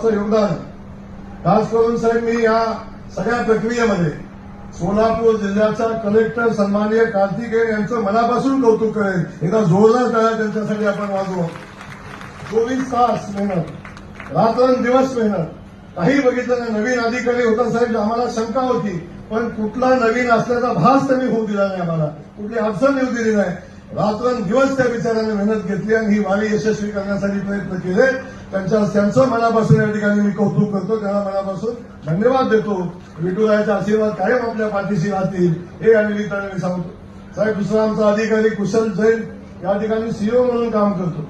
योगदान खास करून साहेब मी या सगळ्या प्रक्रियेमध्ये सोलापूर जिल्ह्याचा कलेक्टर सन्माननीय कार्तिकेय यांचं मनापासून कौतुक करेन. एकदा जोरदार टाळ्या त्यांच्यासाठी आपण वाजवू. 24 तास मेहनत, रात्रंदिवस मेहनत. काही बघितलं नाही. नवीन अधिकारी होता साहेब, आम्हाला शंका होती, पण कुठला नवीन असल्याचा भास त्यांनी होऊ दिला नाही. आम्हाला कुठली अडचण येऊ दिली नाही. रात्रंदिवस त्या विचाराने मेहनत घेतली आणि ही वारी यशस्वी करण्यासाठी प्रयत्न केले. त्यांचं मनापासून या ठिकाणी मी कौतुक करतो. त्यांना मनापासून धन्यवाद देतो. विठुरायाचे आशीर्वाद कायम आपल्या पाठीशी राहतील हे या निमित्ताने मी सांगतो. साहेब, दुसरा आमचा अधिकारी कुशल जैन या ठिकाणी सीओ म्हणून काम करतो.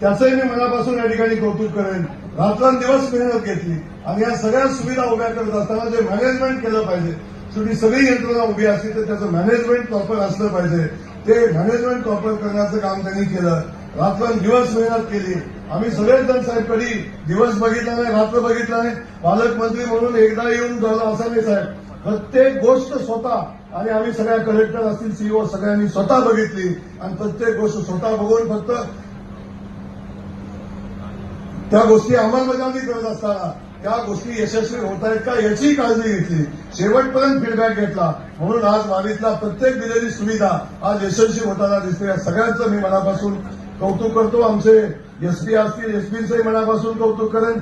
त्याचंही मी मनापासून या ठिकाणी कौतुक करेन. रात्रंदिवस मेहनत घेतली आणि या सगळ्या सुविधा उभ्या करत असताना जे मॅनेजमेंट केलं पाहिजे, शेवटी सगळी यंत्रणा उभी असली तर त्याचं मॅनेजमेंट प्रॉपर असलं पाहिजे. ते मॅनेजमेंट प्रॉपर करण्याचं काम त्यांनी केलं. रात्रंदिवस मेहनत केली. आम्ही सगळेच जण साहेब कधी दिवस बघितला नाही, रात्र बघितला नाही. पालकमंत्री म्हणून एकदा येऊन झालं असं नाही साहेब. प्रत्येक गोष्ट स्वतः आणि आम्ही सगळ्या कलेक्टर असतील, सीओ सगळ्यांनी स्वतः बघितली आणि प्रत्येक गोष्ट स्वतः बघून फक्त त्या गोष्टी अंमलबजावणी करत असताना त्या गोष्टी यशस्वी होत आहेत का याची काळजी घेतली. शेवटपर्यंत फीडबॅक घेतला. म्हणून आज वारीतला प्रत्येक दिलेली सुविधा आज यशस्वी होताना दिसते. या सगळ्यांचं मी मनापासून कौतुक करतो. आमचे एसपी असतील, एसपींचंही मनापासून कौतुक करेन.